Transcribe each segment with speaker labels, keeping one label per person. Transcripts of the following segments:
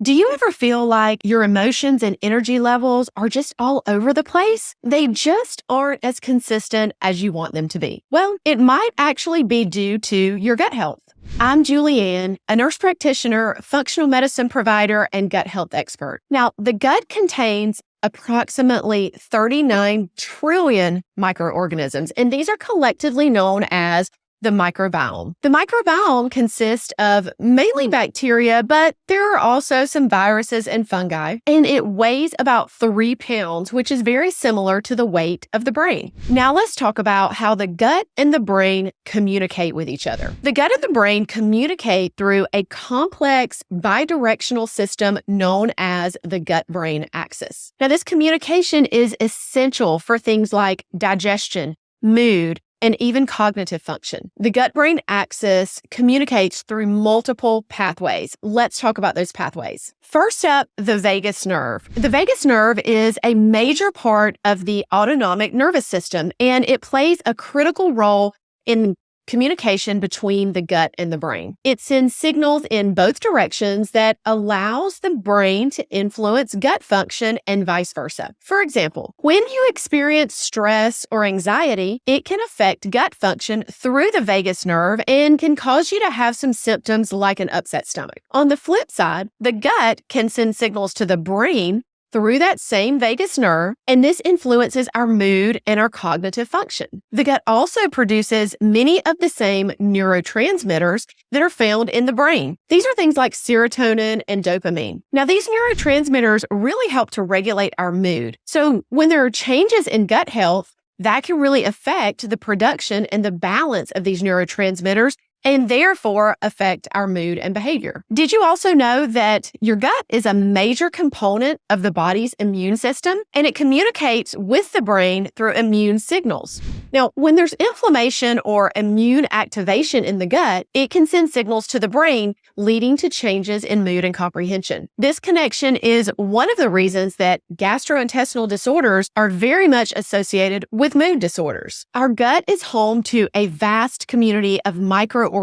Speaker 1: Do you ever feel like your emotions and energy levels are just all over the place? They just aren't as consistent as you want them to be. Well, it might actually be due to your gut health. I'm Julianne, a nurse practitioner, functional medicine provider, and gut health expert. Now, the gut contains approximately 39 trillion microorganisms, and these are collectively known as the microbiome. The microbiome consists of mainly bacteria, but there are also some viruses and fungi, and it weighs about 3 pounds, which is very similar to the weight of the brain. Now let's talk about how the gut and the brain communicate with each other. The gut and the brain communicate through a complex bidirectional system known as the gut-brain axis. Now this communication is essential for things like digestion, mood, and even cognitive function. The gut-brain axis communicates through multiple pathways. Let's talk about those pathways. First up, the vagus nerve. The vagus nerve is a major part of the autonomic nervous system, and it plays a critical role in communication between the gut and the brain. It sends signals in both directions that allows the brain to influence gut function and vice versa. For example, when you experience stress or anxiety, it can affect gut function through the vagus nerve and can cause you to have some symptoms like an upset stomach. On the flip side, the gut can send signals to the brain through that same vagus nerve, and this influences our mood and our cognitive function. The gut also produces many of the same neurotransmitters that are found in the brain. These are things like serotonin and dopamine. Now, these neurotransmitters really help to regulate our mood. So when there are changes in gut health, that can really affect the production and the balance of these neurotransmitters and therefore affect our mood and behavior. Did you also know that your gut is a major component of the body's immune system, and it communicates with the brain through immune signals? Now, when there's inflammation or immune activation in the gut, it can send signals to the brain, leading to changes in mood and comprehension. This connection is one of the reasons that gastrointestinal disorders are very much associated with mood disorders. Our gut is home to a vast community of microorganisms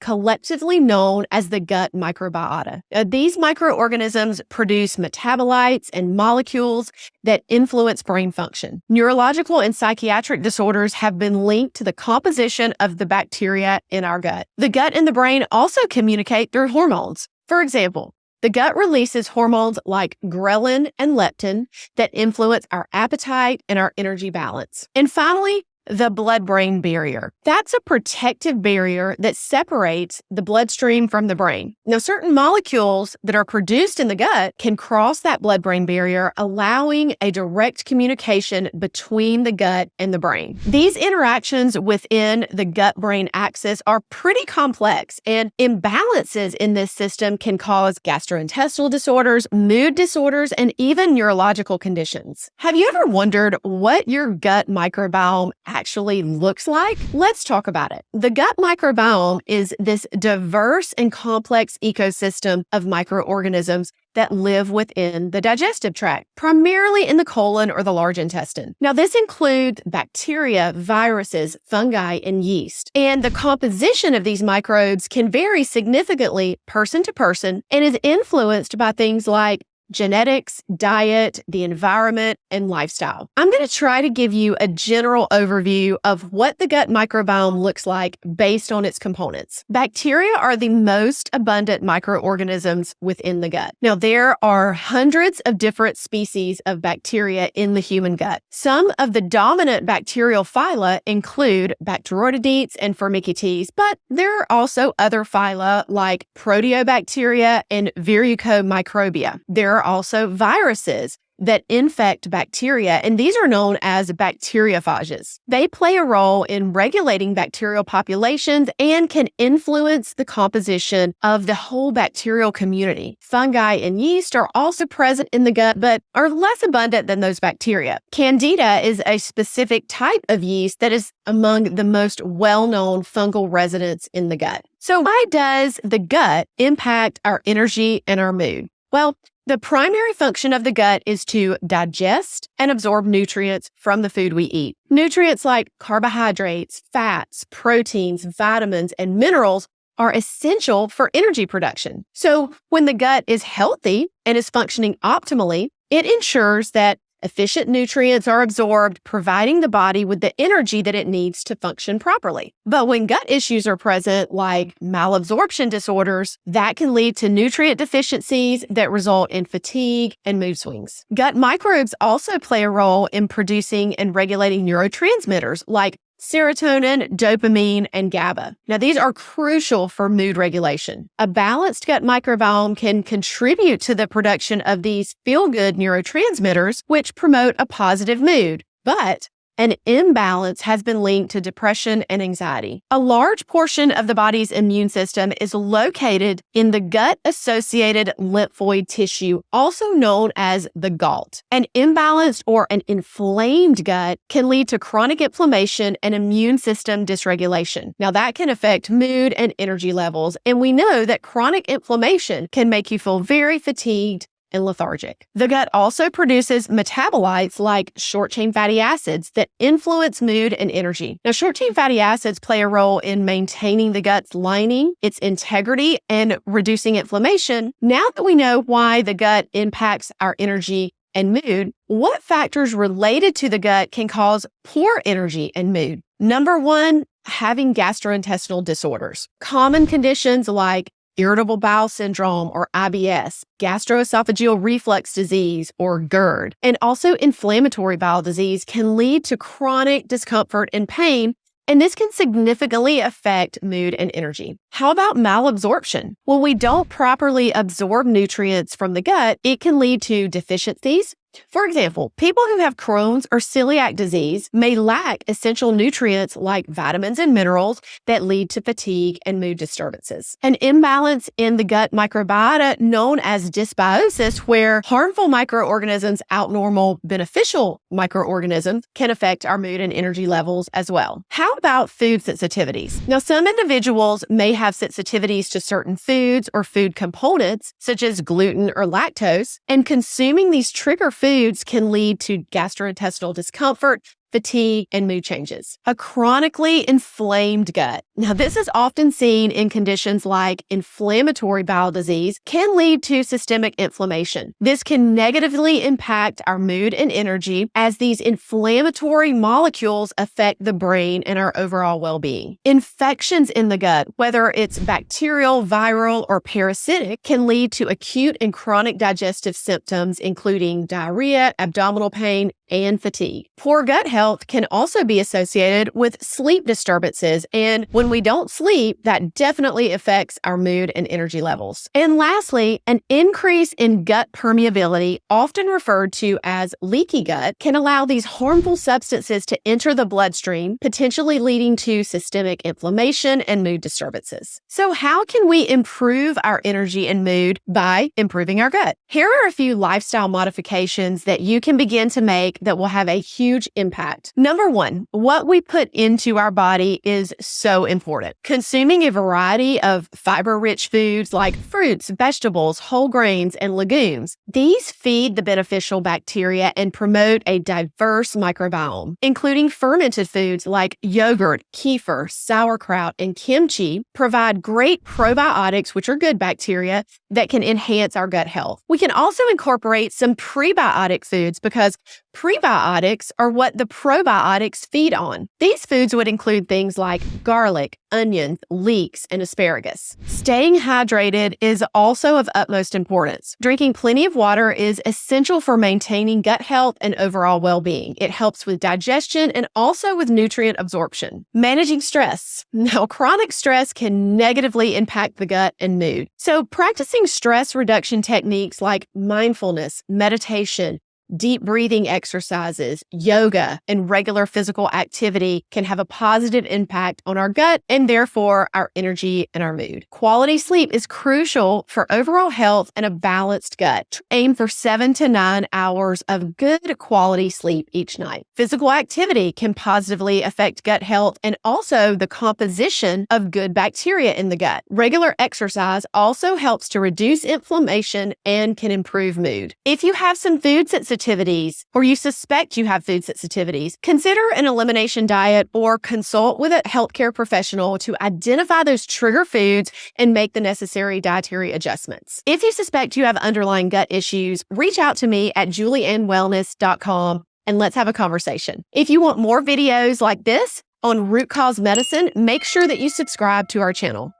Speaker 1: collectively known as the gut microbiota. These microorganisms produce metabolites and molecules that influence brain function. Neurological and psychiatric disorders have been linked to the composition of the bacteria in our gut. The gut and the brain also communicate through hormones. For example, the gut releases hormones like ghrelin and leptin that influence our appetite and our energy balance. And finally, the blood-brain barrier. That's a protective barrier that separates the bloodstream from the brain. Now, certain molecules that are produced in the gut can cross that blood-brain barrier, allowing a direct communication between the gut and the brain. These interactions within the gut-brain axis are pretty complex, and imbalances in this system can cause gastrointestinal disorders, mood disorders, and even neurological conditions. Have you ever wondered what your gut microbiome actually looks like? Let's talk about it. The gut microbiome is this diverse and complex ecosystem of microorganisms that live within the digestive tract, primarily in the colon or the large intestine. Now, this includes bacteria, viruses, fungi, and yeast. And the composition of these microbes can vary significantly person to person and is influenced by things like genetics, diet, the environment, and lifestyle. I'm going to try to give you a general overview of what the gut microbiome looks like based on its components. Bacteria are the most abundant microorganisms within the gut. Now, there are hundreds of different species of bacteria in the human gut. Some of the dominant bacterial phyla include Bacteroidetes and Firmicutes, but there are also other phyla like Proteobacteria and Verrucomicrobia. There are also viruses that infect bacteria, and these are known as bacteriophages. They play a role in regulating bacterial populations and can influence the composition of the whole bacterial community. Fungi and yeast are also present in the gut, but are less abundant than those bacteria. Candida is a specific type of yeast that is among the most well-known fungal residents in the gut. So why does the gut impact our energy and our mood? Well, the primary function of the gut is to digest and absorb nutrients from the food we eat. Nutrients like carbohydrates, fats, proteins, vitamins, and minerals are essential for energy production. So when the gut is healthy and is functioning optimally, it ensures that efficient nutrients are absorbed, providing the body with the energy that it needs to function properly. But when gut issues are present, like malabsorption disorders, that can lead to nutrient deficiencies that result in fatigue and mood swings. Gut microbes also play a role in producing and regulating neurotransmitters like serotonin, dopamine, and GABA. Now, these are crucial for mood regulation. A balanced gut microbiome can contribute to the production of these feel-good neurotransmitters, which promote a positive mood. But an imbalance has been linked to depression and anxiety. A large portion of the body's immune system is located in the gut-associated lymphoid tissue, also known as the GALT. An imbalanced or an inflamed gut can lead to chronic inflammation and immune system dysregulation. Now, that can affect mood and energy levels, and we know that chronic inflammation can make you feel very fatigued and lethargic. The gut also produces metabolites like short-chain fatty acids that influence mood and energy. Now, short-chain fatty acids play a role in maintaining the gut's lining, its integrity, and reducing inflammation. Now that we know why the gut impacts our energy and mood, what factors related to the gut can cause poor energy and mood? Number one, having gastrointestinal disorders. Common conditions like irritable bowel syndrome or IBS, gastroesophageal reflux disease or GERD, and also inflammatory bowel disease can lead to chronic discomfort and pain, and this can significantly affect mood and energy. How about malabsorption? When we don't properly absorb nutrients from the gut, it can lead to deficiencies. For example, people who have Crohn's or celiac disease may lack essential nutrients like vitamins and minerals that lead to fatigue and mood disturbances. An imbalance in the gut microbiota known as dysbiosis, where harmful microorganisms outnormal beneficial microorganisms, can affect our mood and energy levels as well. How about food sensitivities? Now, some individuals may have sensitivities to certain foods or food components, such as gluten or lactose, and consuming these trigger foods can lead to gastrointestinal discomfort, fatigue, and mood changes. A chronically inflamed gut. Now, this is often seen in conditions like inflammatory bowel disease, can lead to systemic inflammation. This can negatively impact our mood and energy as these inflammatory molecules affect the brain and our overall well-being. Infections in the gut, whether it's bacterial, viral, or parasitic, can lead to acute and chronic digestive symptoms, including diarrhea, abdominal pain, and fatigue. Poor gut health can also be associated with sleep disturbances, and when we don't sleep, that definitely affects our mood and energy levels. And lastly, an increase in gut permeability, often referred to as leaky gut, can allow these harmful substances to enter the bloodstream, potentially leading to systemic inflammation and mood disturbances. So how can we improve our energy and mood by improving our gut? Here are a few lifestyle modifications that you can begin to make that will have a huge impact. Number one, what we put into our body is so important. Consuming a variety of fiber-rich foods like fruits, vegetables, whole grains, and legumes. These feed the beneficial bacteria and promote a diverse microbiome, including fermented foods like yogurt, kefir, sauerkraut, and kimchi provide great probiotics, which are good bacteria that can enhance our gut health. We can also incorporate some prebiotic foods because prebiotics are what the probiotics feed on. These foods would include things like garlic, onions, leeks, and asparagus. Staying hydrated is also of utmost importance. Drinking plenty of water is essential for maintaining gut health and overall well-being. It helps with digestion and also with nutrient absorption. Managing stress. Now, chronic stress can negatively impact the gut and mood. So practicing stress reduction techniques like mindfulness, meditation, deep breathing exercises, yoga, and regular physical activity can have a positive impact on our gut and therefore our energy and our mood. Quality sleep is crucial for overall health and a balanced gut. Aim for 7 to 9 hours of good quality sleep each night. Physical activity can positively affect gut health and also the composition of good bacteria in the gut. Regular exercise also helps to reduce inflammation and can improve mood. If you have some food sensitivities sensitivities or you suspect you have food sensitivities, consider an elimination diet or consult with a healthcare professional to identify those trigger foods and make the necessary dietary adjustments. If you suspect you have underlying gut issues, reach out to me at juliannwellness.com and let's have a conversation. If you want more videos like this on root cause medicine, make sure that you subscribe to our channel.